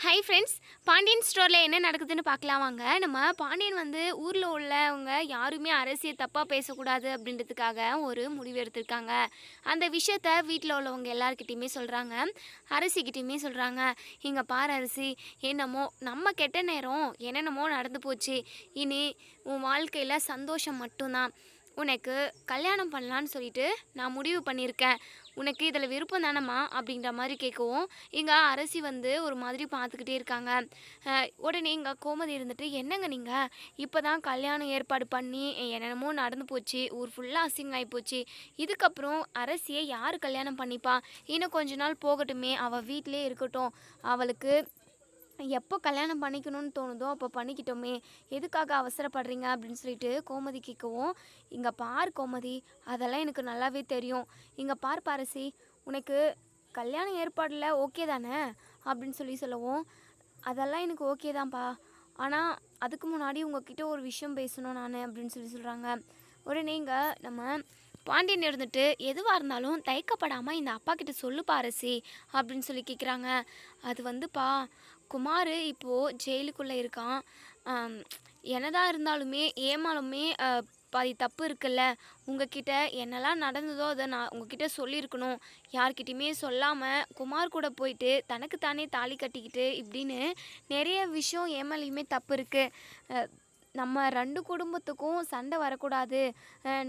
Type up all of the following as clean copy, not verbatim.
Hi friends. Pandian ஸ்டோரில் என்ன நடக்குதுன்னு பார்க்கலாம் வாங்க. நம்ம பாண்டியன் வந்து ஊரில் உள்ளவங்க யாருமே அரசியை தப்பாக பேசக்கூடாது அப்படின்றதுக்காக ஒரு முடிவு எடுத்திருக்காங்க. அந்த விஷயத்த வீட்டில் உள்ளவங்க எல்லாருக்கிட்டையுமே சொல்கிறாங்க. அரசிக்கிட்டையுமே சொல்கிறாங்க. இங்கே பாரு அரசி, என்னமோ நம்ம கெட்ட நேரம் என்னென்னமோ நடந்து போச்சு. இனி உன் வாழ்க்கையில் சந்தோஷம் மட்டும்தான். உனக்கு கல்யாணம் பண்ணலான்னு சொல்லிட்டு நான் முடிவு பண்ணியிருக்கேன். உனக்கு இதில் விருப்பம் தானம்மா அப்படின்ற மாதிரி கேட்கவும், இங்கே அரசி வந்து ஒரு மாதிரி பார்த்துக்கிட்டே இருக்காங்க. உடனே இங்கே கோமதி இருந்துட்டு, என்னங்க நீங்கள் இப்போ தான் கல்யாணம் ஏற்பாடு பண்ணி என்னென்னமோ நடந்து போச்சு, ஊர் ஃபுல்லாக அசிங்கம் போச்சு. இதுக்கப்புறம் அரசியை யார் கல்யாணம் பண்ணிப்பா? இன்னும் கொஞ்ச நாள் போகட்டுமே, அவள் வீட்டிலே இருக்கட்டும். அவளுக்கு எப்போ கல்யாணம் பண்ணிக்கணும்னு தோணுதோ அப்போ பண்ணிக்கிட்டோமே, எதுக்காக அவசரப்படுறீங்க அப்படின்னு சொல்லிட்டு கோமதி கேட்கவும், இங்கே பார் கோமதி, அதெல்லாம் எனக்கு நல்லாவே தெரியும். இங்கே பார் பாரசி, உனக்கு கல்யாண ஏற்பாடில் ஓகே தானே அப்படின்னு சொல்லவும், அதெல்லாம் எனக்கு ஓகே தான்ப்பா. ஆனால் அதுக்கு முன்னாடி உங்ககிட்ட ஒரு விஷயம் பேசணும் நான் அப்படின்னு சொல்கிறாங்க. உடனே இங்கே நம்ம பாண்டியன் இருந்துட்டு, எதுவாக இருந்தாலும் தயக்கப்படாமல் இந்த அப்பா கிட்ட சொல்லு பாரசி அப்படின்னு கேட்குறாங்க. அது வந்துப்பா, குமார் இப்போது ஜெயிலுக்குள்ளே இருக்கான். என்னதான் இருந்தாலுமே ஏமாலுமே பாதி தப்பு இருக்குல்ல. உங்ககிட்ட என்னெல்லாம் நடந்ததோ அதை நான் உங்ககிட்ட சொல்லியிருக்கணும். யார்கிட்டையுமே சொல்லாமல் குமார் கூட போயிட்டு தனக்கு தானே தாலி கட்டிக்கிட்டு இப்படின்னு நிறைய விஷயம் ஏமாலையுமே தப்பு இருக்குது. நம்ம 2 குடும்பத்துக்கும் சண்டை வரக்கூடாது,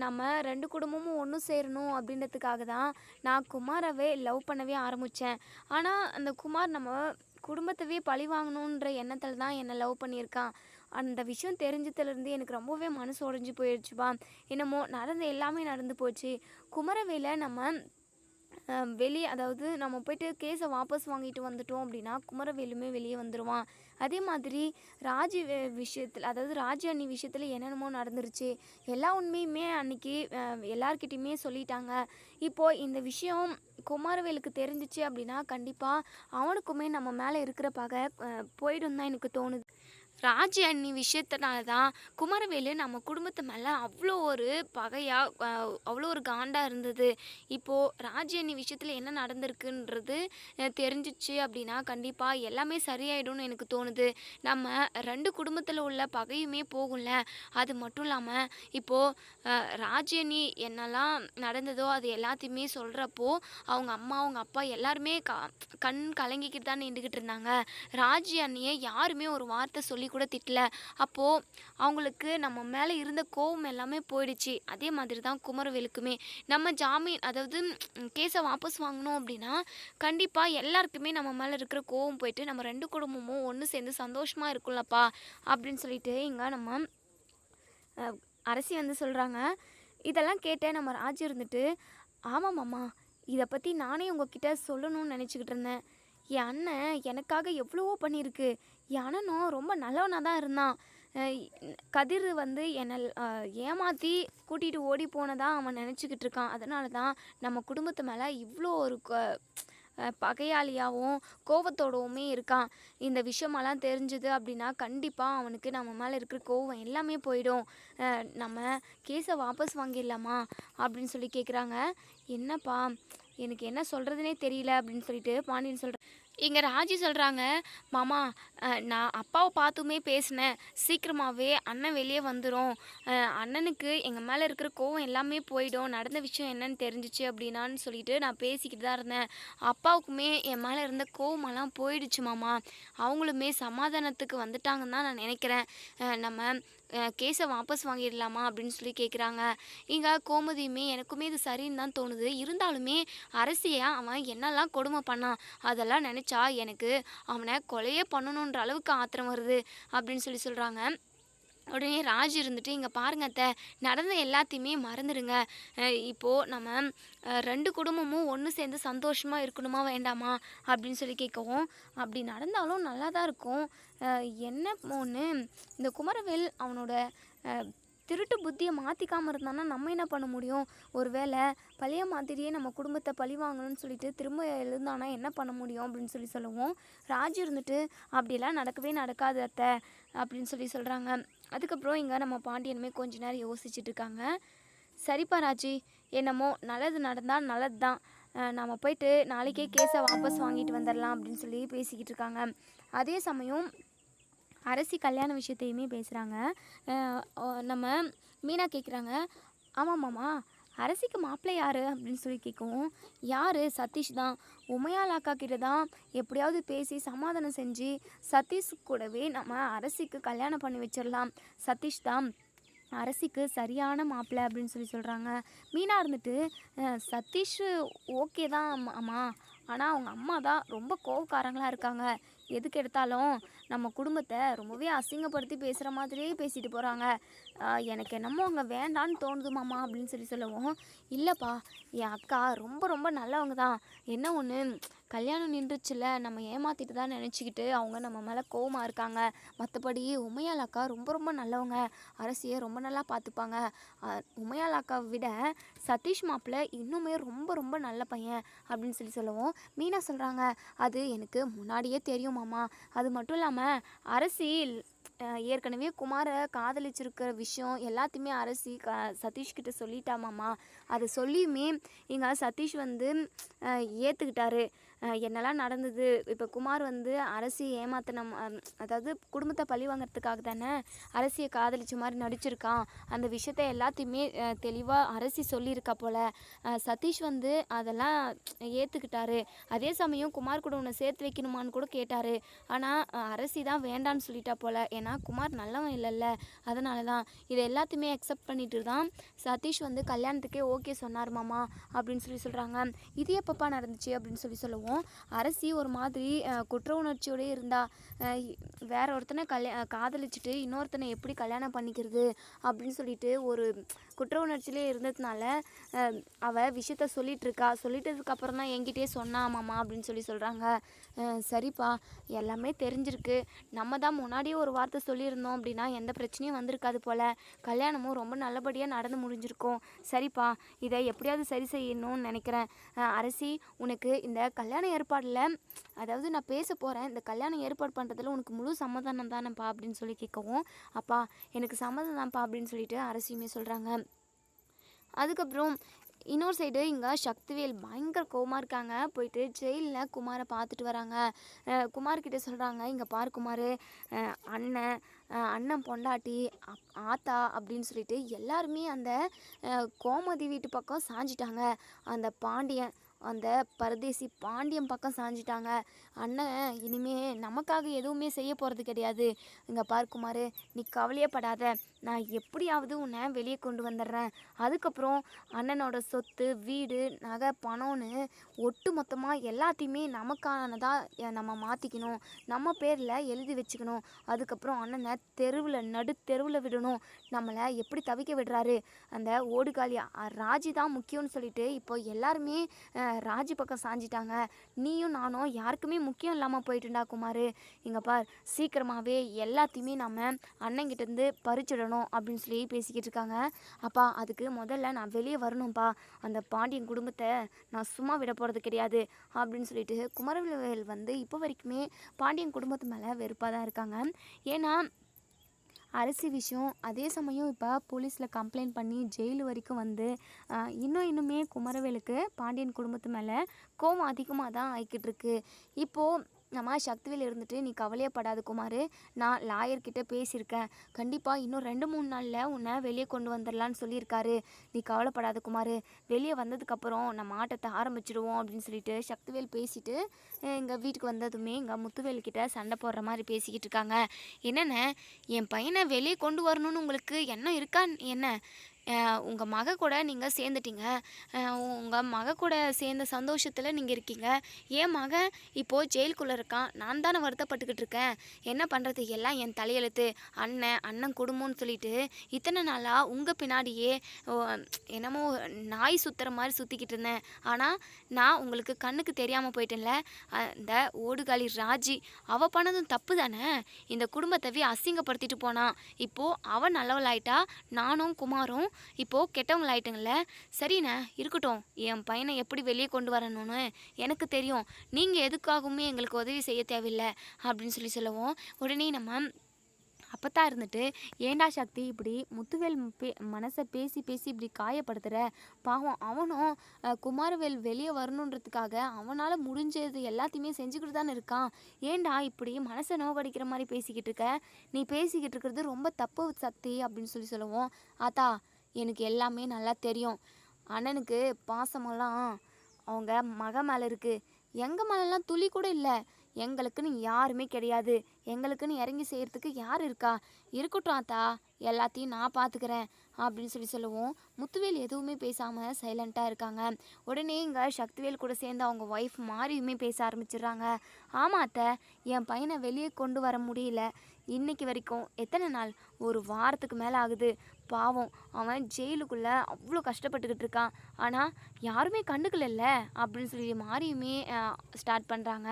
நம்ம 2 குடும்பமும் ஒன்று சேரணும் அப்படின்றதுக்காக தான் நான் குமாரவே லவ் பண்ணவே ஆரம்பித்தேன். ஆனால் அந்த குமார் நம்ம குடும்பத்தவே பழி வாங்கணுன்ற எண்ணத்தில் தான் என்னை லவ் பண்ணியிருக்கான். அந்த விஷயம் தெரிஞ்சதுலேருந்து எனக்கு ரொம்பவே மனசு உடைஞ்சு போயிடுச்சுப்பா. என்னமோ நடந்த எல்லாமே நடந்து போச்சு. குமரவேலை நம்ம வெளியே, அதாவது நம்ம போய்ட்டு கேஸை வாபஸ் வாங்கிட்டு வந்துட்டோம் அப்படின்னா குமரவேலுமே வெளியே வந்துடுவான். அதே மாதிரி ராஜி விஷயத்தில், அதாவது ராஜி அண்ணி விஷயத்தில் என்னென்னமோ நடந்துருச்சு. எல்லா உண்மையுமே அன்றைக்கி எல்லார்கிட்டையுமே சொல்லிட்டாங்க. இப்போது இந்த விஷயம் குமாரவேலுக்கு தெரிஞ்சிச்சு அப்படின்னா கண்டிப்பாக அவனுக்குமே நம்ம மேலே இருக்கிற பகை போயிடும் தான் எனக்கு தோணுது. ராஜி அண்ணி விஷயத்தினால தான் குமரவேலு நம்ம குடும்பத்து மேலே அவ்வளோ ஒரு பகையாக, அவ்வளோ ஒரு காண்டாக இருந்தது. இப்போது ராஜி அண்ணி விஷயத்தில் என்ன நடந்திருக்குன்றது தெரிஞ்சிச்சு அப்படின்னா கண்டிப்பாக எல்லாமே சரியாயிடும்னு எனக்கு தோணுது. நம்ம 2 குடும்பத்தில் உள்ள பகையுமே போகும்ல. அது மட்டும் இல்லாமல் இப்போது ராஜி அண்ணி என்னெல்லாம் நடந்ததோ அது எல்லாத்தையுமே சொல்கிறப்போ அவங்க அம்மா அவங்க அப்பா எல்லாருமே கண் கலங்கிக்கிட்டு தான் நின்றுக்கிட்டு இருந்தாங்க. ராஜி அண்ணியை யாருமே ஒரு வார்த்தை சொல்லி கூட திட்டல. அப்போது அவங்களுக்கு நம்ம மேலே இருந்த கோவம் எல்லாமே போயிடுச்சு. அதே மாதிரி தான் குமரவேலுக்குமே நம்ம ஜாமீன், அதாவது கேஸை வாபஸ் வாங்கினோம் அப்படின்னா கண்டிப்பாக எல்லாருக்குமே நம்ம மேலே இருக்கிற கோவம் போயிட்டு நம்ம 2 குடும்பமும் ஒன்று சேர்ந்து சந்தோஷமாக இருக்கும்லப்பா அப்படின்னு சொல்லிட்டு இங்கே நம்ம அரசி வந்து சொல்கிறாங்க. இதெல்லாம் கேட்ட நம்ம ராஜு இருந்துட்டு, ஆமாம்மாம்மா, இதை பற்றி நானே உங்ககிட்ட சொல்லணும்னு நினச்சிக்கிட்டு இருந்தேன். என் அண்ணன் எனக்காக எவ்வளவோ பண்ணியிருக்கு. என் அண்ணனும் ரொம்ப நல்லவனாக தான் இருந்தான். கதிர் வந்து என்னை ஏமாற்றி கூட்டிகிட்டு ஓடி போனதாக அவன் நினச்சிக்கிட்டு இருக்கான். அதனால தான் நம்ம குடும்பத்து மேலே இவ்வளோ ஒரு பகையாளியாகவும் கோவத்தோடவுமே இருக்கான். இந்த விஷயமெல்லாம் தெரிஞ்சுது அப்படின்னா கண்டிப்பாக அவனுக்கு நம்ம மேலே இருக்கிற கோவம் எல்லாமே போயிடும். நம்ம கேஸை வாபஸ் வாங்கிடலாமா அப்படின்னு கேட்குறாங்க. என்னப்பா, எனக்கு என்ன சொல்கிறதுனே தெரியல அப்படின்னு பாண்டியன் சொல்கிறேன். இங்கே ராஜி சொல்கிறாங்க, மாமா, நான் அப்பாவை பார்த்துமே பேசினேன். சீக்கிரமாகவே அண்ணன் வெளியே வந்துடும். அண்ணனுக்கு எங்கள் மேலே இருக்கிற கோவம் எல்லாமே போயிடும். நடந்த விஷயம் என்னன்னு தெரிஞ்சிச்சு அப்படின்னான்னு நான் பேசிக்கிட்டு தான் இருந்தேன். அப்பாவுக்குமே என் மேலே இருந்த கோவமெல்லாம் போயிடுச்சு மாமா. அவங்களுமே சமாதானத்துக்கு வந்துட்டாங்கன்னு தான் நான் நினைக்கிறேன். நம்ம கேஸை வாபஸ் வாங்கிடலாமா அப்படின்னு கேட்குறாங்க. இங்கே கோமதியுமே எனக்குமே இது சரின்னு தான் தோணுது. இருந்தாலுமே அரசியை அவன் என்னெல்லாம் கொடுமை பண்ணான் அதெல்லாம் நினச்சா எனக்கு அவனை கொலையே பண்ணணுன்ற அளவுக்கு ஆத்திரம் வருது அப்படின்னு சொல்கிறாங்க. உடனே ராஜ் இருந்துட்டு, இங்கே பாருங்க அத்தை, நடந்த எல்லாத்தையுமே மறந்துடுங்க. இப்போது நம்ம 2 குடும்பமும் ஒன்று சேர்ந்து சந்தோஷமாக இருக்கணுமா வேண்டாமா அப்படின்னு கேட்கவும், அப்படி நடந்தாலும் நல்லா தான் இருக்கும். என்ன ஒன்று, இந்த குமரவேல் அவனோட திருட்டு புத்தியை மாற்றிக்காமல் இருந்தானா நம்ம என்ன பண்ண முடியும்? ஒரு வேளை பழைய மாதிரியே நம்ம குடும்பத்தை பழி வாங்கணும்னு திரும்ப எழுந்தானா என்ன பண்ண முடியும் அப்படின்னு சொல்லவும், ராஜு இருந்துட்டு, அப்படியெல்லாம் நடக்கவே நடக்காது அத்தை அப்படின்னு சொல்கிறாங்க. அதுக்கப்புறம் இங்கே நம்ம பாண்டியனுமே கொஞ்ச நேரம் யோசிச்சுட்டு இருக்காங்க. சரிப்பா ராஜி, என்னமோ நல்லது நடந்தால் நல்லது தான். நம்ம போயிட்டு நாளைக்கே கேஸை வாபஸ் வாங்கிட்டு வந்துடலாம் அப்படின்னு சொல்லி பேசிக்கிட்டு இருக்காங்க. அதே சமயம் அரசி கல்யாண விஷயத்தையுமே பேசுகிறாங்க. நம்ம மீனா கேட்குறாங்க, ஆமாம் மாமா, அரசிக்கு மாப்பிள்ளை யார் அப்படின்னு சொல்லி கேட்கவும், யார் சதீஷ் தான். உமையால் அக்கா கிட்ட தான் எப்படியாவது பேசி சமாதானம் செஞ்சு சதீஷ் கூடவே நம்ம அரசிக்கு கல்யாணம் பண்ணி வச்சிடலாம். சதீஷ் தான் அரசிக்கு சரியான மாப்பிள்ளை அப்படின்னு சொல்லி சொல்கிறாங்க. மீனா இருந்துட்டு சதீஷ் ஓகே தான் அம்மா, ஆனால் அவங்க அம்மா தான் ரொம்ப கோவக்காரங்களாக இருக்காங்க. எதுக்கு எடுத்தாலும் நம்ம குடும்பத்தை ரொம்பவே அசிங்கப்படுத்தி பேசுகிற மாதிரியே பேசிட்டு போகிறாங்க. எனக்கு என்னமோ அவங்க வேண்டான்னு தோணுது மாமா அப்படின்னு சொல்லி சொல்லவும், இல்லைப்பா, என் அக்கா ரொம்ப ரொம்ப நல்லவங்க தான். என்ன ஒன்று, கல்யாணம் நின்றுச்சுல, நம்ம ஏமாத்திட்டு தான் நினச்சிக்கிட்டு அவங்க நம்ம மேலே கோவமாக இருக்காங்க. மற்றபடி உமையால் அக்கா ரொம்ப ரொம்ப நல்லவங்க, அரசியை ரொம்ப நல்லா பார்த்துப்பாங்க. உமையால் அக்காவை விட சதீஷ் மாப்பிள்ளை இன்னுமே ரொம்ப ரொம்ப நல்ல பையன் அப்படின்னு சொல்லி சொல்லவும், மீனா சொல்கிறாங்க, அது எனக்கு முன்னாடியே தெரியும் மாமா. அது மட்டும் இல்லாமல் அரசி ஏற்கனவே குமாரை காதலிச்சிருக்கிற விஷயம் எல்லாத்தையுமே அரசி சதீஷ்கிட்ட சொல்லிட்டாமாம்மா. அதை சொல்லியுமே இங்கே சதீஷ் வந்து ஏற்றுக்கிட்டாரு. என்னெல்லாம் நடந்தது, இப்போ குமார் வந்து அரசியை ஏமாத்தின, அதாவது குடும்பத்தை பழி வாங்கிறதுக்காக தானே அரசியை காதலிச்ச மாதிரி நடிச்சிருக்கான். அந்த விஷயத்த எல்லாத்தையுமே தெளிவாக அரசி சொல்லியிருக்கா போல். சதீஷ் வந்து அதெல்லாம் ஏற்றுக்கிட்டாரு. அதே சமயம் குமார் கூட உன்னை சேர்த்து வைக்கணுமான்னு கூட கேட்டார். ஆனால் அரசி தான் வேண்டான்னு சொல்லிட்டா போல். ஏன்னா குமார் நல்லவன் இல்லைல்ல, அதனால தான் இதை எல்லாத்தையுமே அக்செப்ட் பண்ணிட்டு தான் சதீஷ் வந்து கல்யாணத்துக்கே ஓகே சொன்னார் மாமா அப்படின்னு சொல்லி சொல்கிறாங்க. இது எப்பப்பா நடந்துச்சு அப்படின்னு சொல்லி சொல்லுவோம். அரசி ஒரு மாதிரி குற்ற உணர்ச்சியோடய இருந்தா. வேற ஒருத்தனை காதலிச்சுட்டு இன்னொருத்தனை எப்படி கல்யாணம் பண்ணிக்கிறது அப்படின்னு சொல்லிட்டு ஒரு குற்ற உணர்ச்சியிலே இருந்ததுனால அவள் விஷயத்த சொல்லிகிட்ருக்கா. சொல்லிட்டதுக்கப்புறம் தான் என்கிட்டே சொன்னாமாம்மா அப்படின்னு சொல்லி சொல்கிறாங்க. சரிப்பா, எல்லாமே தெரிஞ்சிருக்கு. நம்ம தான் முன்னாடியே ஒரு வார்த்தை சொல்லியிருந்தோம் அப்படின்னா எந்த பிரச்சனையும் வந்திருக்காது போல். கல்யாணமும் ரொம்ப நல்லபடியாக நடந்து முடிஞ்சிருக்கும். சரிப்பா, இதை எப்படியாவது சரி செய்யணும்னு நினைக்கிறேன். அரசி, உனக்கு இந்த கல்யாண ஏற்பாடில், அதாவது நான் பேச போகிறேன், இந்த கல்யாணம் ஏற்பாடு பண்ணுறதுல உனக்கு முழு சம்மதானம் தானேப்பா அப்படின்னு சொல்லி கேட்கவும், அப்பா எனக்கு சம்மதம் தான்ப்பா அப்படின்னு சொல்லிட்டு அரசியுமே சொல்கிறாங்க. அதுக்கப்புறம் இன்னொரு சைடு இங்கே சக்திவேல் பயங்கர கோவமாக இருக்காங்க. போயிட்டு ஜெயிலில் குமாரை பார்த்துட்டு வராங்க. குமார்கிட்ட சொல்கிறாங்க, இங்கே பார் குமார், அண்ணன் அண்ணன் பொண்டாட்டி ஆத்தா அப்படின்னு சொல்லிட்டு எல்லாருமே அந்த கோமதி வீட்டு பக்கம் சாஞ்சிட்டாங்க. அந்த பாண்டியன், அந்த பரதேசி பாண்டியன் பக்கம் சாஞ்சிட்டாங்க. அண்ணன் இனிமே நமக்காக எதுவுமே செய்ய போகிறது கிடையாது. இங்கே பார் குமார், நீ கவலையப்படாத, நான் எப்படியாவது உன்னை வெளியே கொண்டு வந்துடுறேன். அதுக்கப்புறம் அண்ணனோட சொத்து, வீடு, நகை, பணம்னு ஒட்டு மொத்தமாக எல்லாத்தையுமே நமக்கானதாக நம்ம மாற்றிக்கணும், நம்ம பேரில் எழுதி வச்சுக்கணும். அதுக்கப்புறம் அண்ணனை நடு தெருவில் விடணும். நம்மளை எப்படி தவிக்க விடுறாரு அந்த ஓடுகாலி ராஜி தான் முக்கியம்னு சொல்லிட்டு இப்போ எல்லாருமே ராஜி பக்கம் சாஞ்சிட்டாங்க. நீயும் நானும் யாருக்குமே முக்கியம் இல்லாமல் போயிட்டுண்டா குமார். இங்கே பார், சீக்கிரமாகவே எல்லாத்தையுமே நம்ம அண்ணங்கிட்டேருந்து பறிச்சிடணும் அப்படின்னு சொல்லி பேசிக்கிட்டு இருக்காங்க. அப்பா, அதுக்கு முதல்ல நான் வெளியே வரணும்ப்பா. அந்த பாண்டியன் குடும்பத்தை நான் சும்மா விட போகிறது கிடையாது அப்படின்னு சொல்லிட்டு குமரவேல் வந்து இப்போ வரைக்குமே பாண்டியன் குடும்பத்து மேலே வெறுப்பாக தான் இருக்காங்க. ஏன்னா அரசி விஷயம், அதே சமயம் இப்போ போலீஸில் கம்ப்ளைண்ட் பண்ணி ஜெயிலு வரைக்கும் வந்து இன்னுமே குமரவேலுக்கு பாண்டியன் குடும்பத்து மேலே கோவம் அதிகமாக தான் ஆகிக்கிட்டு இருக்கு. இப்போது நம்ம சக்திவேல் இருந்துட்டு, நீ கவலையப்படாத குமார், நான் லாயர்கிட்ட பேசியிருக்கேன், கண்டிப்பாக இன்னும் 2-3 நாளில் உன்னை வெளியே கொண்டு வந்துடலான்னு சொல்லியிருக்காரு. நீ கவலைப்படாத குமார், வெளியே வந்ததுக்கப்புறம் நம்ம ஆட்டத்தை ஆரம்பிச்சிடுவோம் அப்படின்னு சொல்லிட்டு சக்திவேல் பேசிட்டு எங்கள் வீட்டுக்கு வந்ததுமே எங்கள் முத்துவேல்கிட்ட சண்டை போடுற மாதிரி பேசிக்கிட்டு இருக்காங்க. என்னென்ன, என் பையனை வெளியே கொண்டு வரணும்னு உங்களுக்கு எண்ணம் இருக்கா என்ன? உங்கள் மக கூட நீங்கள் சேர்ந்துட்டீங்க. உங்கள் மக கூட சேர்ந்த சந்தோஷத்தில் நீங்கள் இருக்கீங்க. என் மகன் இப்போது ஜெயிலுக்குள்ளே இருக்கான். நான் தானே வருத்தப்பட்டுக்கிட்டு இருக்கேன். என்ன பண்ணுறது, எல்லாம் என் தலையெழுத்து. அண்ணன் குடும்பம்னு சொல்லிட்டு இத்தனை நாளாக உங்கள் பின்னாடியே என்னமோ நாய் சுற்றுற மாதிரி சுற்றிக்கிட்டு இருந்தேன். ஆனால் நான் உங்களுக்கு கண்ணுக்கு தெரியாமல் போயிட்டேன்ல. இந்த ஓடுகாலி ராஜி, அவள் பண்ணதும் தப்பு தானே. இந்த குடும்பத்தவே அசிங்கப்படுத்திட்டு போனான். இப்போது அவன் நல்லவளாயிட்டா, நானும் குமாரும் இப்போது கெட்டவங்களாயிட்டுங்கள. சரிண்ணே, இருக்கட்டும், என் பையனை எப்படி வெளியே கொண்டு வரணும்னு எனக்கு தெரியும். நீங்கள் எதுக்காகவுமே எங்களுக்கு உதவி செய்ய தேவையில்லை அப்படின்னு சொல்லி சொல்லவும், உடனே நம்ம அப்பதான் இருந்துட்டு, "ஏன்டா சக்தி இப்படி முத்துவேல் மனச பேசி பேசி இப்படி காயப்படுத்துற? பாவம் அவனும் குமாரவேல் வெளிய வரணுன்றதுக்காக அவனால முடிஞ்சது எல்லாத்தையுமே செஞ்சுக்கிட்டு தானே இருக்கான். ஏன்டா இப்படி மனச நோகடிக்கிற மாரி பேசிக்கிட்டு இருக்க? நீ பேசிக்கிட்டு இருக்கிறது ரொம்ப தப்பு சக்தி" அப்படின்னு சொல்லவும், "ஆத்தா எனக்கு எல்லாமே நல்லா தெரியும். அண்ணனுக்கு பாசமெல்லாம் அவங்க மக மேல இருக்கு. எங்க மேலலாம் துளி கூட இல்ல. எங்களுக்குன்னு யாருமே கிடையாது. எங்களுக்குன்னு இறங்கி செய்யறதுக்கு யார் இருக்கா? இருக்கட்டும் ஆத்தா, எல்லாத்தையும் நான் பார்த்துக்கிறேன்" அப்படின்னு சொல்லவும், முத்துவேல் எதுவுமே பேசாம சைலண்டா இருக்காங்க. உடனே இங்க சக்திவேல் கூட சேர்ந்து அவங்க ஒய்ஃப் மாரியுமே பேச ஆரம்பிச்சிடுறாங்க. "ஆமா அத்தை, என் பையனை வெளியே கொண்டு வர முடியல. இன்னைக்கு வரைக்கும் எத்தனை நாள்? ஒரு வாரத்துக்கு மேலே ஆகுது. பாவம் அவன் ஜெயிலுக்குள்ள அவ்வளோ கஷ்டப்பட்டுக்கிட்டு இருக்கான். ஆனால் யாருமே கண்டுக்கலல்ல" அப்படின்னு சொல்லி மாரியுமே ஸ்டார்ட் பண்ணுறாங்க.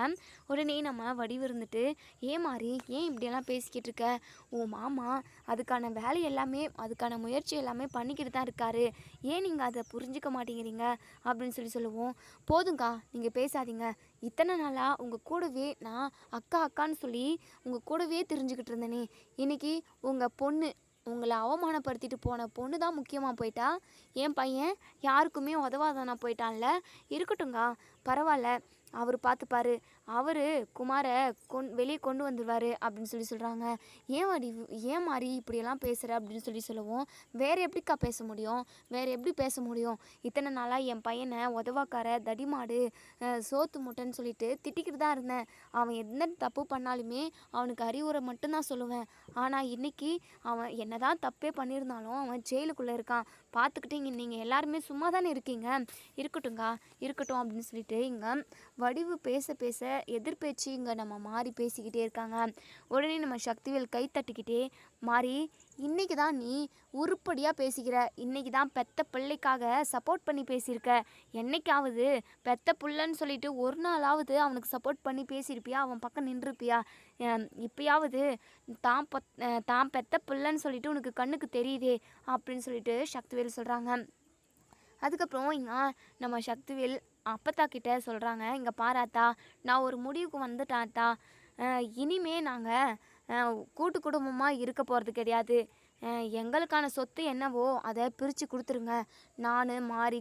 உடனே நம்ம வடிவு இருந்துட்டு, "ஏன் மாறி, ஏன் இப்படியெல்லாம் பேசிக்கிட்டு இருக்க? உன் மாமா அதுக்கான வேலை எல்லாமே, அதுக்கான முயற்சி எல்லாமே பண்ணிக்கிட்டு தான் இருக்காரு. ஏன் நீங்கள் அதை புரிஞ்சுக்க மாட்டேங்கிறீங்க?" அப்படின்னு சொல்லுவோம். "போதுங்க்கா, நீங்கள் பேசாதீங்க. இத்தனை நாளாக உங்கள் கூடவே நான் அக்கா அக்கான்னு சொல்லி உங்கள் கூடவே தெரிஞ்சுக்கிட்டு இருந்தேனே, இன்னைக்கு உங்கள் பொண்ணு உங்களை அவமானப்படுத்திட்டு போன பொண்ணு தான் முக்கியமாக போயிட்டா. என் பையன் யாருக்குமே உதவாதவனா போயிட்டான்ல. இருக்கட்டும்க்கா, பரவாயில்ல, அவர் பார்த்துப்பாரு. அவர் குமாரை வெளியே கொண்டு வந்துடுவார்" அப்படின்னு சொல்கிறாங்க. ஏன் மாறி இப்படியெல்லாம் பேசுகிற அப்படின்னு சொல்லவும், "வேறு எப்படிக்கா பேச முடியும்? வேறு எப்படி பேச முடியும்? இத்தனை நாளாக என் பையனை உதவாக்கார, தடிமாடு, சோத்து முட்டைன்னு சொல்லிட்டு திட்டிக்கிட்டு தான் இருந்தேன். அவன் என்ன தப்பு பண்ணாலுமே அவனுக்கு அறிவுரை மட்டும்தான் சொல்லுவேன். ஆனால் இன்னைக்கு அவன் என்னதான் தப்பே பண்ணியிருந்தாலும் அவன் ஜெயிலுக்குள்ளே இருக்கான். பார்த்துக்கிட்டு நீங்கள் எல்லாருமே சும்மா தானே இருக்கீங்க. இருக்கட்டும்க்கா, இருக்கட்டும்" அப்படின்னு சொல்லிட்டு இங்கே வடிவு பேச பேச எதிர்பேச்சு இங்கே நம்ம மாறி பேசிக்கிட்டே இருக்காங்க. உடனே நம்ம சக்திவேல் கை தட்டிக்கிட்டே, "மாறி, இன்னைக்கு தான் நீ உருப்படியாக பேசிக்கிற. இன்னைக்கு தான் பெத்த பிள்ளைக்காக சப்போர்ட் பண்ணி பேசியிருக்க. என்னைக்காவது பெத்த புள்ளன்னு சொல்லிட்டு ஒரு நாளாவது அவனுக்கு சப்போர்ட் பண்ணி பேசியிருப்பியா? அவன் பக்கம் நின்றுப்பியா? இப்பயாவது தான் பெத்த பிள்ளைன்னு சொல்லிட்டு உனக்கு கண்ணுக்கு தெரியுதே" அப்படின்னு சொல்லிட்டு சக்திவேல் சொல்கிறாங்க. அதுக்கப்புறம் இங்கே நம்ம சக்திவேல் அப்பத்தா கிட்ட சொல்கிறாங்க, "இங்கே பாராத்தா, நான் ஒரு முடிவுக்கு வந்துட்டாத்தா. இனிமே நாங்கள் கூட்டு குடும்பமாக இருக்க போகிறது கிடையாது. எங்களுக்கான சொத்து என்னவோ அதை பிரித்து கொடுத்துருங்க. நான் மாறி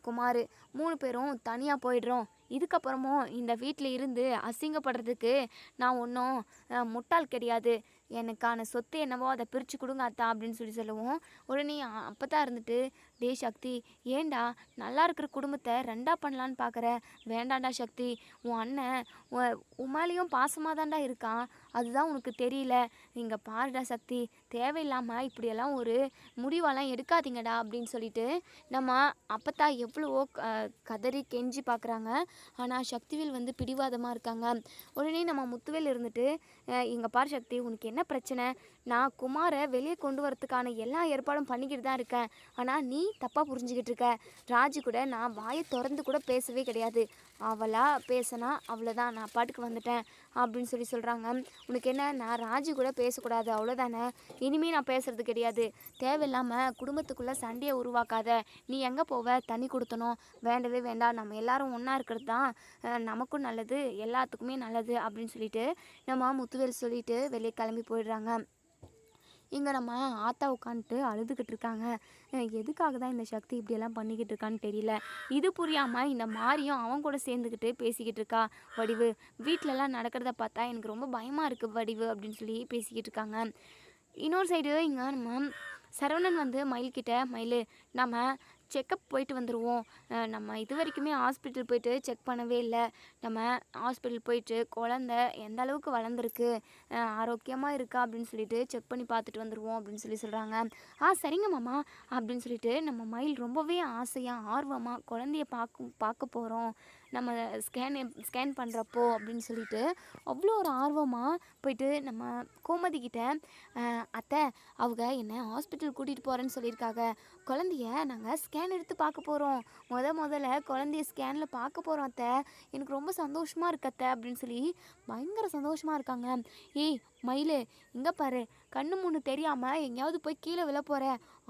குமார் 3 பேரும் தனியாக போயிடுறோம். இதுக்கப்புறமும் இந்த வீட்டில் இருந்து அசிங்கப்படுறதுக்கு நான் ஒன்றும் முட்டாள் கிடையாது. எனக்கான சொத்து என்னவோ அதை பிரித்து கொடுங்க அத்தா" அப்படின்னு சொல்லவும், உடனே அப்பதான் இருந்துட்டு, "டே சக்தி, ஏண்டா நல்லா இருக்கிற குடும்பத்தை ரெண்டா பண்ணலான்னு பார்க்குற? வேண்டாண்டா சக்தி. உன் அண்ணன் உன் மேலேயும் பாசமாக தான்டா இருக்கான். அதுதான் உனக்கு தெரியல. இங்கே பாருடா சக்தி, தேவையில்லாமல் இப்படியெல்லாம் ஒரு முடிவெல்லாம் எடுக்காதீங்கடா" அப்படின்னு சொல்லிட்டு நம்ம அப்பத்தா எவ்வளவோ கதறி கெஞ்சி பார்க்குறாங்க. ஆனால் சக்திவேல் வந்து பிடிவாதமாக இருக்காங்க. உடனே நம்ம முத்துவேல் இருந்துட்டு, "இங்கே பாரு சக்தி, உனக்கு என்ன பிரச்சனை? நான் குமாரை வெளியே கொண்டு வரத்துக்கான எல்லா ஏற்பாடும் பண்ணிக்கிட்டு தான் இருக்கேன். ஆனால் நீ தப்பாக புரிஞ்சுக்கிட்டு இருக்க. ராஜி கூட நான் வாயை திறந்து கூட பேசவே கிடையாது. அவளா பேசினா அவ்வளோதான், நான் பாட்டுக்கு வந்துட்டேன்" அப்படின்னு சொல்கிறாங்க. "உனக்கு என்ன, நான் ராஜி கூட பேசக்கூடாது அவ்வளோதானே? இனிமேல் நான் பேசுறது கிடையாது. தேவையில்லாமல் குடும்பத்துக்குள்ளே சண்டையை உருவாக்காத. நீ எங்கே போவ? தனி கொடுத்தனும் வேண்டவே வேண்டாம். நம்ம எல்லாரும் ஒன்றா இருக்கிறது தான் நமக்கும் நல்லது, எல்லாத்துக்குமே நல்லது" அப்படின்னு சொல்லிட்டு நம்ம முத்துவேல் சொல்லிட்டு வெளியே கிளம்பி போயிடுறாங்க. இங்கே நம்ம ஆத்தா உட்காந்துட்டு அழுதுகிட்டு இருக்காங்க. எதுக்காக தான் இந்த சக்தி இப்படியெல்லாம் பண்ணிக்கிட்டு இருக்கான்னு தெரியல. இது புரியாமல் இந்த மாரியும் அவன் கூட சேர்ந்துக்கிட்டு பேசிக்கிட்டு இருக்கா. "வடிவு, வீட்டிலலாம் நடக்கிறத பார்த்தா எனக்கு ரொம்ப பயமாக இருக்குது வடிவு" அப்படின்னு சொல்லி பேசிக்கிட்டு இருக்காங்க. இன்னொரு சைடு இங்கே நம்ம சரவணன் வந்து மயில்கிட்ட, "மயில், நம்ம செக்கப் போயிட்டு வந்துடுவோம். நம்ம இது வரைக்குமே ஹாஸ்பிட்டல் போயிட்டு செக் பண்ணவே இல்லை. நம்ம ஹாஸ்பிட்டல் போயிட்டு குழந்த எந்த அளவுக்கு வளர்ந்துருக்கு, ஆரோக்கியமாக இருக்கா அப்படின்னு சொல்லிட்டு செக் பண்ணி பார்த்துட்டு வந்துடுவோம்" அப்படின்னு சொல்கிறாங்க. சரிங்க மாமா" அப்படின்னு சொல்லிட்டு நம்ம மயில் ரொம்பவே ஆசையாக ஆர்வமாக குழந்தைய பார்க்க போகிறோம் நம்ம ஸ்கேன் பண்ணுறப்போ அப்படின்னு சொல்லிட்டு அவ்வளோ ஒரு ஆர்வமாக போயிட்டு நம்ம கோமதி கிட்ட, "அத்தை, அவங்க என்னை ஹாஸ்பிட்டல் கூட்டிகிட்டு போகிறேன்னு சொல்லியிருக்காங்க. குழந்தைய நாங்கள் ஸ்கேன் எடுத்து பார்க்க போகிறோம். முதல்ல குழந்தைய ஸ்கேனில் பார்க்க போகிறோம் அத்தை. எனக்கு ரொம்ப சந்தோஷமாக இருக்கு அத்தை" அப்படின்னு சொல்லி பயங்கர சந்தோஷமாக இருக்காங்க. "ஏய் மயிலு, இங்கே பாரு, கண்ணு முன்னு தெரியாமல் எங்கேயாவது போய் கீழே விழ போகிற.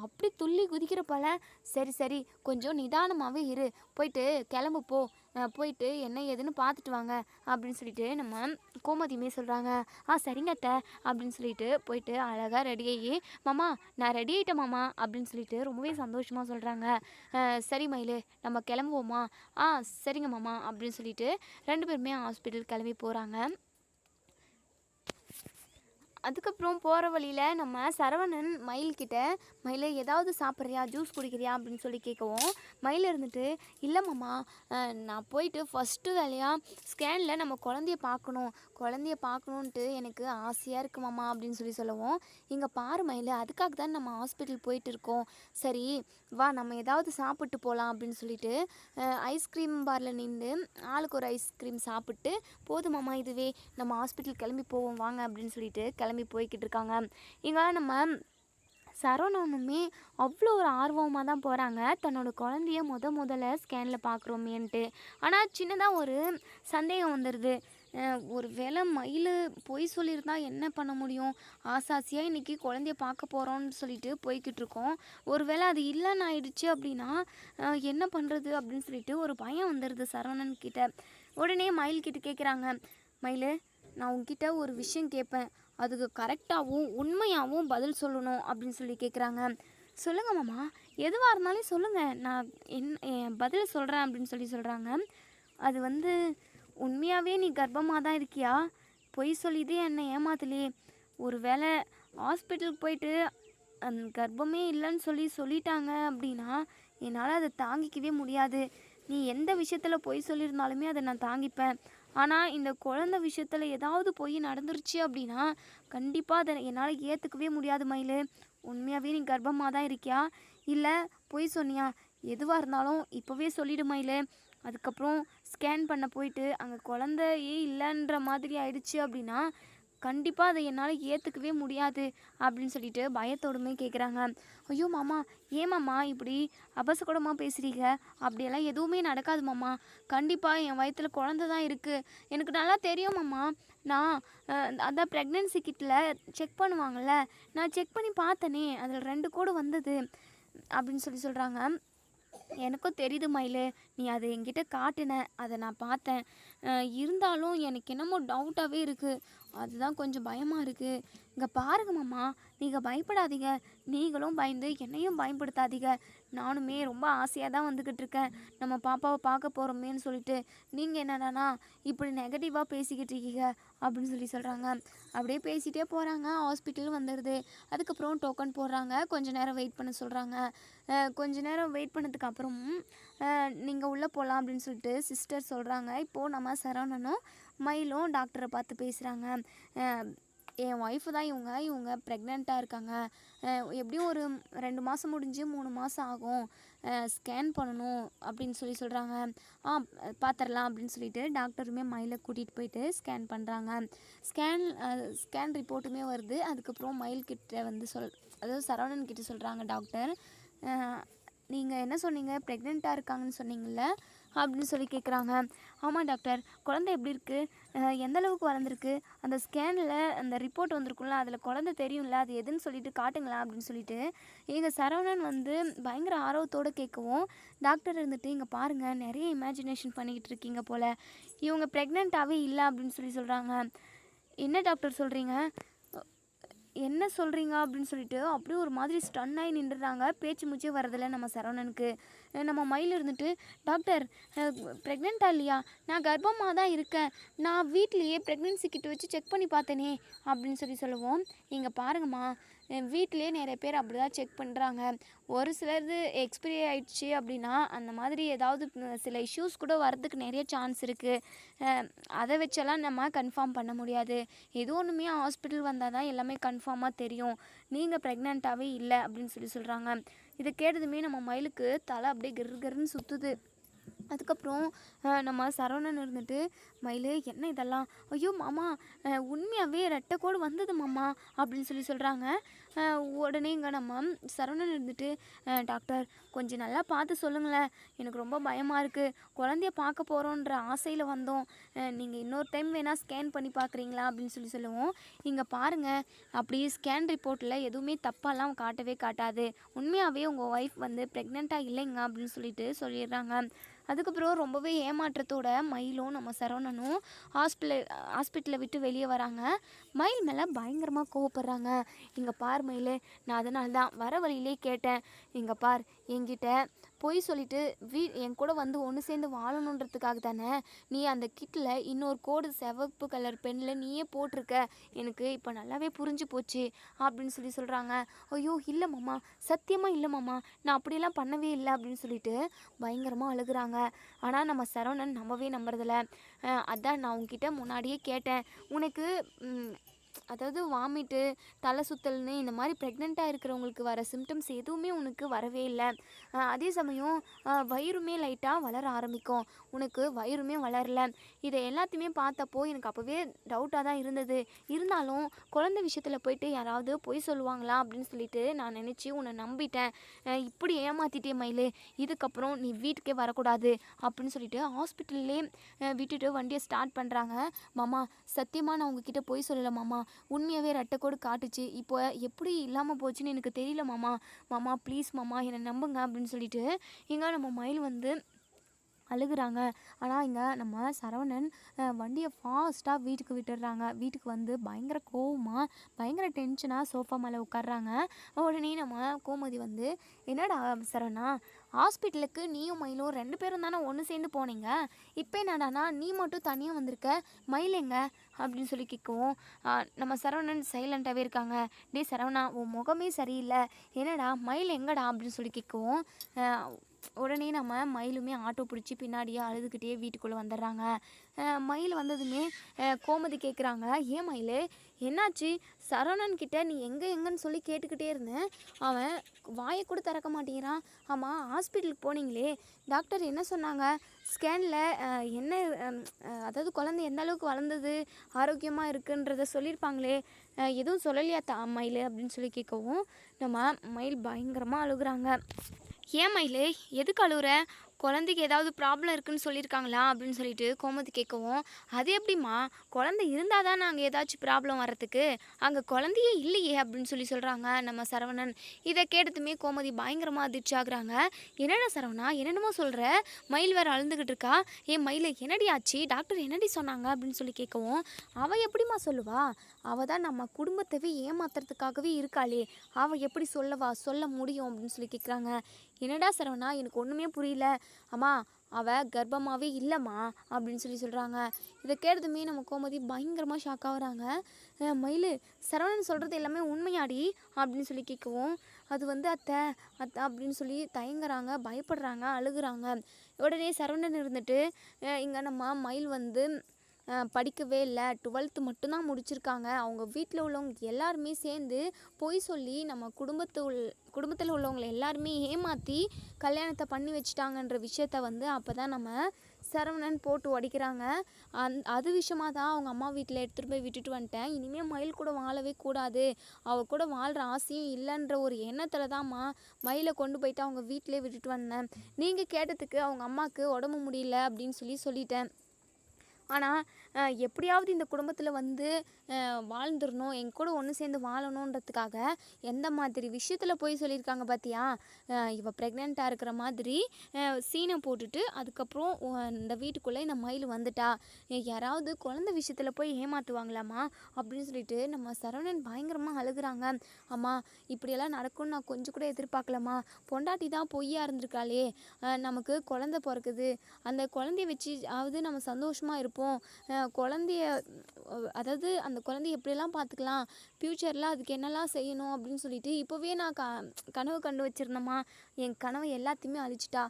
அப்படி துள்ளி குதிக்கிற போல, சரி சரி கொஞ்சம் நிதானமாகவே இரு, போயிட்டு கிளம்பு போ, போயிட்டு என்ன ஏதுன்னு பார்த்துட்டு வாங்க அப்படின்னு சொல்லிட்டு நம்ம கோமதியுமே சொல்கிறாங்க. சரிங்க அத்தை அப்படின்னு சொல்லிட்டு போயிட்டு அழகாக ரெடியாகி, மாமா நான் ரெடி ஆகிட்டேன் மாமா அப்படின்னு சொல்லிட்டு ரொம்பவே சந்தோஷமாக சொல்கிறாங்க. சரி மயிலு நம்ம கிளம்புவோமா? சரிங்க மாமா அப்படின்னு சொல்லிட்டு 2 பேருமே ஹாஸ்பிட்டல் கிளம்பி போகிறாங்க. அதுக்கப்புறம் போகிற வழியில் நம்ம சரவணன் மயில்கிட்ட, மயில் ஏதாவது சாப்பிட்றியா, ஜூஸ் குடிக்கிறியா அப்படின்னு சொல்லி கேட்கவும், மயில் இருந்துட்டு, இல்லை மாமா, நான் போயிட்டு ஃபஸ்ட்டு வேலையாக ஸ்கேனில் நம்ம குழந்தைய பார்க்கணுன்ட்டு எனக்கு ஆசையாக இருக்குது மாமா அப்படின்னு சொல்லவும், இங்கே பாரு மயில், அதுக்காக தான் நம்ம ஹாஸ்பிட்டல் போயிட்டு இருக்கோம். சரி வா நம்ம ஏதாவது சாப்பிட்டு போகலாம் அப்படின்னு சொல்லிட்டு ஐஸ்கிரீம் பாரில் நின்று ஆளுக்கு ஒரு ஐஸ்கிரீம் சாப்பிட்டு, போதுமாம்மா இதுவே, நம்ம ஹாஸ்பிட்டல் கிளம்பி போவோம் வாங்க அப்படின்னு சொல்லிட்டு கிளம்பி போய்கிட்டு இருக்காங்க. இங்கே நம்ம சரவணனுமே அவ்வளோ ஒரு ஆர்வமாக தான் போகிறாங்க, தன்னோட குழந்தைய முதல்ல ஸ்கேனில் பார்க்குறோமேன்ட்டு. ஆனால் சின்னதாக ஒரு சந்தேகம் வந்துடுது. ஒரு வேளை மயில் பொய் சொல்லியிருந்தா என்ன பண்ண முடியும்? ஆசாசியாக இன்றைக்கி குழந்தைய பார்க்க போகிறோன்னு சொல்லிட்டு போய்கிட்டு இருக்கோம். ஒரு வேளை அது இல்லைன்னு ஆயிடுச்சு அப்படின்னா என்ன பண்ணுறது அப்படின்னு சொல்லிட்டு ஒரு பயம் வந்துடுது சரவணன் கிட்ட. உடனே மயில்கிட்ட கேட்குறாங்க, மயில் நான் உங்ககிட்ட ஒரு விஷயம் கேட்பேன், அதுக்கு கரெக்டாகவும் உண்மையாகவும் பதில் சொல்லணும் அப்படின்னு சொல்லி கேட்குறாங்க. சொல்லுங்கள் மாமா, எதுவாக இருந்தாலும் சொல்லுங்கள், நான் என் பதில் சொல்கிறேன் அப்படின்னு சொல்கிறாங்க. அது வந்து உண்மையாகவே நீ கர்ப்பமாக தான் இருக்கியா? பொய் சொல்லிதே என்னை ஏமாத்தலையே. ஒரு வேளை ஹாஸ்பிட்டலுக்கு போயிட்டு அந்த கர்ப்பமே இல்லைன்னு சொல்லிட்டாங்க அப்படின்னா என்னால் அதை தாங்கிக்கவே முடியாது. நீ எந்த விஷயத்தில் பொய் சொல்லியிருந்தாலுமே அதை நான் தாங்கிப்பேன். ஆனால் இந்த குழந்தை விஷயத்தில் ஏதாவது பொய் நடந்துருச்சு அப்படின்னா கண்டிப்பாக அதை என்னால் ஏற்றுக்கவே முடியாது மயில். உண்மையாகவே நீ கர்ப்பமாக தான் இருக்கியா, இல்லை பொய் சொன்னியா? எதுவாக இருந்தாலும் இப்போவே சொல்லிடு மயில். அதுக்கப்புறம் ஸ்கேன் பண்ண போயிட்டு அங்கே குழந்தையே இல்லைன்ற மாதிரி ஆயிடுச்சு அப்படின்னா கண்டிப்பாக அதை என்னால் ஏற்றுக்கவே முடியாது அப்படின்னு சொல்லிட்டு பயத்தோடுமே கேட்குறாங்க. ஐயோ மாமா, ஏன் மாமா இப்படி அபசகுடமாக பேசுகிறீங்க? அப்படியெல்லாம் எதுவுமே நடக்காது மாமா. கண்டிப்பாக என் வயிற்றில் குழந்தை தான் இருக்குது, எனக்கு நல்லா தெரியும் மாமா. நான் அதான் ப்ரெக்னென்சி கிட்டில் செக் பண்ணுவாங்கள்ல, நான் செக் பண்ணி பார்த்தனே, அதில் 2 கோடு வந்தது அப்படின்னு சொல்கிறாங்க. எனக்கும் தெரியுது மயில், நீ அதை என்கிட்ட காட்டின, அதை நான் பார்த்தேன். இருந்தாலும் எனக்கு என்னமோ டவுட்டாகவே இருக்குது, அதுதான் கொஞ்சம் பயமாக இருக்குது. இங்கே பாருங்க மாமா, நீங்கள் பயப்படாதீங்க, நீங்களும் பயந்து என்னையும் பயன்படுத்தாதீங்க. நானுமே ரொம்ப ஆசையாக தான் வந்துக்கிட்டு இருக்கேன் நம்ம பாப்பாவை பார்க்க போகிறோமேன்னு சொல்லிட்டு. நீங்கள் என்னடானா இப்படி நெகட்டிவாக பேசிக்கிட்டு இருக்கீங்க அப்படின்னு சொல்கிறாங்க. அப்படியே பேசிகிட்டே போகிறாங்க. ஹாஸ்பிட்டல் வந்துடுது. அதுக்கப்புறம் டோக்கன் போடுறாங்க, கொஞ்சம் நேரம் வெயிட் பண்ண சொல்கிறாங்க. கொஞ்ச நேரம் வெயிட் பண்ணதுக்கு அப்புறம் நீங்கள் உள்ளே போகலாம் அப்படின்னு சொல்லிட்டு சிஸ்டர் சொல்கிறாங்க. இப்போது நம்ம சரவணனும் மயிலும் டாக்டரை பார்த்து பேசுகிறாங்க. என் ஒய்ஃபு தான் இவங்க ப்ரெக்னெண்ட்டாக இருக்காங்க. எப்படியும் ஒரு 2 மாதம் முடிஞ்சு 3 மாதம் ஆகும். ஸ்கேன் பண்ணணும் அப்படின்னு சொல்கிறாங்க. பார்த்துடலாம் அப்படின்னு சொல்லிட்டு டாக்டருமே மயிலை கூட்டிகிட்டு போயிட்டு ஸ்கேன் பண்ணுறாங்க. ஸ்கேன் ரிப்போர்ட்டுமே வருது. அதுக்கப்புறம் மயில்கிட்ட வந்து அதாவது சரவணன் கிட்ட சொல்கிறாங்க டாக்டர், நீங்கள் என்ன சொன்னீங்க, ப்ரெக்னெண்ட்டாக இருக்காங்கன்னு சொன்னீங்கள்ல அப்படின்னு கேட்குறாங்க. ஆமாம் டாக்டர், குழந்தை எப்படி இருக்குது, எந்த அளவுக்கு வளர்ந்துருக்கு, அந்த ஸ்கேனில் அந்த ரிப்போர்ட் வந்திருக்கும்ல, அதில் குழந்தை தெரியும்ல, அது எதுன்னு சொல்லிட்டு காட்டுங்களா அப்படின்னு சொல்லிட்டு எங்கள் சரவணன் வந்து பயங்கர ஆர்வத்தோடு கேட்கவும், டாக்டர் இருந்துட்டு இங்கே பாருங்கள், நிறைய இமேஜினேஷன் பண்ணிக்கிட்டு இருக்கீங்க போல், இவங்க ப்ரெக்னெண்ட்டாகவே இல்லை அப்படின்னு சொல்கிறாங்க. என்ன டாக்டர் சொல்கிறீங்க, என்ன சொல்கிறீங்க அப்படின்னு சொல்லிட்டு அப்படியே ஒரு மாதிரி ஸ்டன் ஆகி நின்றுறாங்க. பேச்சு மூச்சே வரதில்லை நம்ம சரவணனுக்கு. நம்ம மயில் இருந்துட்டு, டாக்டர் ப்ரெக்னெண்ட்டாக இல்லையா, நான் கர்ப்பமாக தான் இருக்கேன், நான் வீட்லேயே ப்ரெக்னென்சி கிட்ட வச்சு செக் பண்ணி பார்த்தேனே அப்படின்னு சொல்லுவோம். இங்கே பாருங்கம்மா, வீட்டிலேயே நிறைய பேர் அப்படி தான் செக் பண்ணுறாங்க. ஒரு சிலது எக்ஸ்பிரி ஆகிடுச்சு அப்படின்னா அந்த மாதிரி ஏதாவது சில இஷ்யூஸ் கூட வரதுக்கு நிறைய சான்ஸ் இருக்குது. அதை வச்செல்லாம் நம்ம கன்ஃபார்ம் பண்ண முடியாது. ஏதோ ஒன்றுமே ஹாஸ்பிட்டல் வந்தால் தான் எல்லாமே கன்ஃபார்மாக தெரியும். நீங்கள் ப்ரெக்னெண்ட்டாகவே இல்லை அப்படின்னு சொல்கிறாங்க. இதை கேட்டதுமே நம்ம மயிலுக்கு தலை அப்படியே கிர்ன்னு சுற்றுது. அதுக்கப்புறம் நம்ம சரவணன் இருந்துட்டு, "மயிலு என்ன இதெல்லாம்? ஐயோ மாமா, உண்மையாவே ரெட்டை கோடு வந்தது மாமா" அப்படின்னு சொல்றாங்க. அ உடனே இங்க நம்ம சரவணன் இருந்துட்டு, டாக்டர் கொஞ்சம் நல்லா பார்த்து சொல்லுங்களேன். எனக்கு ரொம்ப பயமா இருக்கு. குழந்தைய பார்க்க போறோன்ற ஆசையில வந்தோம். நீங்க இன்னொரு டைம் வேணா ஸ்கேன் பண்ணி பார்க்குறீங்களா?" அப்படின்னு சொல்லவும், "இங்க பாருங்க, அப்படி ஸ்கேன் ரிப்போர்ட்ல எதுவுமே தப்பாலாம் காட்டவே காட்டாது. உண்மையாவே உங்க ஒய்ஃப் வந்து பிரெக்னென்ட்டா இல்லைங்க" அப்படின்னு சொல்லிடுறாங்க. அதுக்கப்புறம் ரொம்பவே ஏமாற்றத்தோட மயிலும் நம்ம சரவணனும் ஹாஸ்பிட்டலை விட்டு வெளியே வராங்க. மயில் மேலே பயங்கரமாக கோவப்படுறாங்க. "இங்கே பார் மயில், நான் அதனால தான் வர வழியிலே கேட்டேன். இங்கே பார், என்கிட்ட பொய் சொல்லிட்டு என் கூட வந்து ஒன்று சேர்ந்து வாழணுன்றதுக்காக தானே நீ அந்த கிட்டில் இன்னொரு கோடு சிவப்பு கலர் பெண்ணில் நீயே போட்டிருக்க. எனக்கு இப்போ நல்லாவே புரிஞ்சு போச்சு" அப்படின்னு சொல்கிறாங்க. "ஐயோ இல்லை மாமா, சத்தியமாக இல்லை மாமா, நான் அப்படியெல்லாம் பண்ணவே இல்லை" அப்படின்னு சொல்லிட்டு பயங்கரமாக அழுகுறாங்க. ஆனால் நம்ம சரவணன் நம்பவே நம்புறதில்ல. அதான் நான் உங்ககிட்ட முன்னாடியே கேட்டேன். உனக்கு அதாவது வாமிட்டு, தலை சுத்தல்னு இந்த மாதிரி ப்ரெக்னெண்ட்டாக இருக்கிறவங்களுக்கு வர சிம்டம்ஸ் எதுவுமே உனக்கு வரவே இல்லை. அதே சமயம் வயிறுமே லைட்டாக வளர ஆரம்பிக்கும். உனக்கு வயிறுமே வளரல. இதை எல்லாத்தையுமே பார்த்தப்போ எனக்கு அப்போவே டவுட்டாக தான் இருந்தது. இருந்தாலும் குழந்தை விஷயத்தில் போயிட்டு யாராவது பொய் சொல்லுவாங்களா அப்படின்னு சொல்லிட்டு நான் நினச்சி உன்னை நம்பிட்டேன். இப்படி ஏமாத்திட்டே மயிலு, இதுக்கப்புறம் நீ வீட்டுக்கே வரக்கூடாது அப்படின்னு சொல்லிட்டு ஹாஸ்பிட்டல்லே விட்டுட்டு வண்டியை ஸ்டார்ட் பண்ணுறாங்க. "மாமா, சத்தியமாக நான் உங்ககிட்ட பொய் சொல்லலை மாமா. உண்மையாகவே ரெட்டைக்கோடு காட்டுச்சு. இப்போ எப்படி இல்லாமல் போச்சுன்னு எனக்கு தெரியல மாமா. மாமா ப்ளீஸ் மாமா, என்னை நம்புங்க" அப்படின்னு சொல்லிட்டு இங்கே நம்ம மயில் வந்து அழுகுறாங்க. ஆனால் இங்கே நம்ம சரவணன் வண்டியை ஃபாஸ்ட்டாக வீட்டுக்கு விட்டுடுறாங்க. வீட்டுக்கு வந்து பயங்கர கோவமாக, பயங்கர டென்ஷனாக சோஃபா மேலே உட்காடுறாங்க. உடனே நம்ம கோமதி வந்து, "என்னடா சரவணா, ஹாஸ்பிட்டலுக்கு நீயும் மயிலும் 2 பேரும் தானே ஒன்று சேர்ந்து போனீங்க. இப்போ என்னடானா நீ மட்டும் தனியாக வந்திருக்க, மயில் எங்க?" அப்படின்னு கேட்கவும், நம்ம சரவணன் சைலண்ட்டாகவே இருக்காங்க. "டேய் சரவணா, உன் முகமே சரியில்லை, என்னடா மயில் எங்கடா?" அப்படின்னு கேட்கவும், உடனே நம்ம மயிலுமே ஆட்டோ பிடிச்சி பின்னாடியே அழுதுகிட்டே வீட்டுக்குள்ளே வந்துடுறாங்க. மயில் வந்ததுமே கோமதி கேட்குறாங்க, "ஏன் மயில், என்னாச்சு? சரவணன் கிட்ட நீ எங்கன்னு சொல்லி கேட்டுக்கிட்டே இருந்தேன். அவன் வாயை கூட திறக்க மாட்டேங்கிறான். ஆமாம், ஹாஸ்பிட்டலுக்கு போனீங்களே, டாக்டர் என்ன சொன்னாங்க? ஸ்கேனில் என்ன அதாவது குழந்தை எந்த அளவுக்கு வளர்ந்தது, ஆரோக்கியமாக இருக்குன்றத சொல்லியிருப்பாங்களே, எதுவும் சொல்லலையா மயில்?" அப்படின்னு கேட்கவும், நம்ம மயில் பயங்கரமாக அழுகுறாங்க. "ஏன் மயிலு, எதுக்கு அழுகுற? குழந்தைக்கு ஏதாவது ப்ராப்ளம் இருக்குன்னு சொல்லியிருக்காங்களா?" அப்படின்னு கோமதி கேட்கவும், "அது எப்படிம்மா, குழந்தை இருந்தால் தான் அங்கே ஏதாச்சும் ப்ராப்ளம் வர்றதுக்கு, அங்கே குழந்தையே இல்லையே" அப்படின்னு சொல்கிறாங்க நம்ம சரவணன். இதை கேட்டதுமே கோமதி பயங்கரமாக அதிர்ச்சி ஆகுறாங்க. "என்னடா சரவணா, என்னென்னமோ சொல்கிற? மயில் வேறு அழுந்துக்கிட்டு இருக்கா. ஏன் மயில், என்னடி ஆச்சு? டாக்டர் என்னடி சொன்னாங்க?" அப்படின்னு கேட்கவும், "அவள் எப்படிம்மா சொல்லுவா? அவள் தான் நம்ம குடும்பத்தவே ஏமாத்துறதுக்காகவே இருக்காளே, அவள் எப்படி சொல்ல முடியும்?" அப்படின்னு கேட்குறாங்க. "என்னடா சரவணா, எனக்கு ஒன்றுமே புரியல. அம்மா, அவள் கர்ப்பமாகவே இல்லைம்மா" அப்படின்னு சொல்கிறாங்க. இதை கேட்டதுமே நம்ம கோமதி பயங்கரமாக ஷாக் ஆகுறாங்க. "மயில், சரவணன் சொல்கிறது எல்லாமே உண்மையாடி?" அப்படின்னு கேட்கவும், "அது வந்து அத்தை அத்தை" அப்படின்னு தயங்குறாங்க, பயப்படுறாங்க, அழுகுறாங்க. உடனே சரவணன் இருந்துட்டு, இங்கே நம்ம மயில் வந்து படிக்கவே இல்லை, 12th மட்டும்தான் முடிச்சிருக்காங்க. அவங்க வீட்டில் உள்ளவங்க எல்லாருமே சேர்ந்து பொய் சொல்லி நம்ம குடும்பத்தில் உள்ளவங்களை எல்லாருமே ஏமாற்றி கல்யாணத்தை பண்ணி வச்சுட்டாங்கன்ற விஷயத்த வந்து அப்போ தான் நம்ம சரவணன் போட்டு உடைக்கிறாங்க. அது விஷயமாக தான் அவங்க அம்மா வீட்டில் எடுத்துகிட்டு போய் விட்டுட்டு வந்துட்டேன். இனிமேல் மயில் கூட வாழவே கூடாது, அவள் கூட வாழ்கிற ஆசையும் இல்லைன்ற ஒரு எண்ணத்தில் தான்மா மயிலை கொண்டு போயிட்டு அவங்க வீட்டிலே விட்டுட்டு வந்தேன். நீங்கள் கேட்டதுக்கு அவங்க அம்மாவுக்கு உடம்பு முடியல அப்படின்னு சொல்லிட்டேன். ஆனால் எப்படியாவது இந்த குடும்பத்தில் வந்து வாழ்ந்துடணும், என் கூட ஒன்று சேர்ந்து வாழணுன்றதுக்காக எந்த மாதிரி விஷயத்தில் போய் சொல்லியிருக்காங்க பார்த்தியா? இவள் ப்ரெக்னெண்ட்டாக இருக்கிற மாதிரி சீனை போட்டுட்டு அதுக்கப்புறம் இந்த வீட்டுக்குள்ளே இந்த மயில் வந்துட்டா. யாராவது குழந்தை விஷயத்தில் போய் ஏமாற்றுவாங்களாம்மா அப்படின்னு நம்ம சரவணன் பயங்கரமாக அழுகுறாங்க. "அம்மா, இப்படியெல்லாம் நடக்கும்னு நான் கொஞ்சம் கூட எதிர்பார்க்கலம்மா. பொண்டாட்டி தான் பொய்யா இருந்திருக்காளே, நமக்கு குழந்தை பிறக்குது, அந்த குழந்தைய வச்சு ஆவது நம்ம சந்தோஷமாக இருப்போம். குழந்தைய அதாவது அந்த குழந்தைய எப்படியெல்லாம் பார்த்துக்கலாம், ஃப்யூச்சரில் அதுக்கு என்னெல்லாம் செய்யணும் அப்படின்னு இப்போவே நான் கனவு கண்டு வச்சுருந்தேம்மா. என் கனவை எல்லாத்தையுமே அழிச்சிட்டா.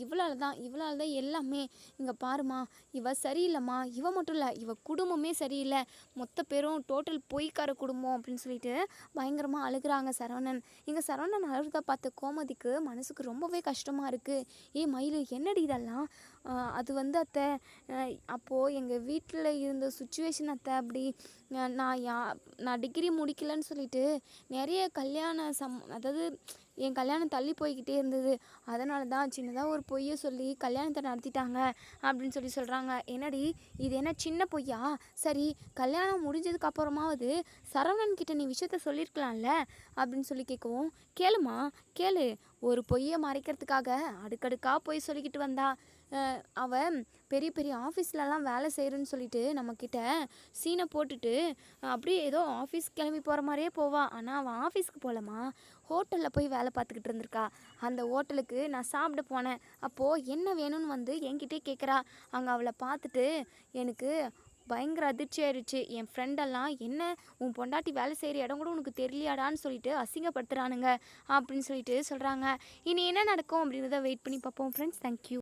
இவளால் தான் எல்லாமே. இங்கே பாருமா, இவ சரியில்லைம்மா. இவ மட்டும் இல்லை, இவ குடும்பமே சரியில்லை. மொத்த பேரும் டோட்டல் பொய்க்கார குடும்பம்" அப்படின்னு பயங்கரமாக அழுகுறாங்க சரவணன். இங்கே சரவணன் அழுகிறத பார்த்த கோமதிக்கு மனசுக்கு ரொம்பவே கஷ்டமாக இருக்குது. "ஏ மயில், என்னடி இதெல்லாம்? அது வந்து அத்தை, அப்போது எங்கள் வீட்டில் இருந்த சுச்சுவேஷன் அத்தை அப்படி. நான் நான் டிகிரி முடிக்கலைன்னு சொல்லிட்டு நிறைய அதாவது என் கல்யாணம் தள்ளி போய்க்கிட்டே இருந்தது. அதனால தான் சின்னதாக ஒரு பொய்யை சொல்லி கல்யாணத்தை நடத்திட்டாங்க அப்படின்னு சொல்கிறாங்க. என்னடி இது என்ன சின்ன பொய்யா? சரி, கல்யாணம் முடிஞ்சதுக்கு அப்புறமாவது சரவணன் கிட்ட நீ விஷயத்த சொல்லியிருக்கலாம்ல அப்படின்னு சொல்லி கேட்கவும், கேளுமா கேளு, ஒரு பொய்யை மறைக்கிறதுக்காக அடுக்கடுக்காக பொய் சொல்லிக்கிட்டு வந்தா. அவன் பெரிய பெரிய ஆஃபீஸ்லலாம் வேலை செய்கிறேன்னு சொல்லிட்டு நம்மக்கிட்ட சீனை போட்டுட்டு அப்படியே ஏதோ ஆஃபீஸ் கிளம்பி போகிற மாதிரியே போவா. ஆனால் அவன் ஆஃபீஸ்க்கு போகலம்மா, ஹோட்டலில் போய் வேலை பார்த்துக்கிட்டு இருந்திருக்கா. அந்த ஹோட்டலுக்கு நான் சாப்பிட போனேன். அப்போது என்ன வேணும்னு வந்து என்கிட்டே கேட்குறா. அங்கே அவளை பார்த்துட்டு எனக்கு பயங்கர அதிர்ச்சி ஆயிடுச்சு. என் ஃப்ரெண்டெல்லாம், என்ன உன் பொண்டாட்டி வேலை செய்கிற இடம் கூட உனக்கு தெரியலையாடான்னு சொல்லிட்டு அசிங்கப்படுத்துகிறானுங்க அப்படின்னு சொல்லிட்டு சொல்கிறாங்க. இனி என்ன நடக்கும் அப்படின்றத வெயிட் பண்ணி பார்ப்போம் ஃப்ரெண்ட்ஸ். தேங்க்யூ.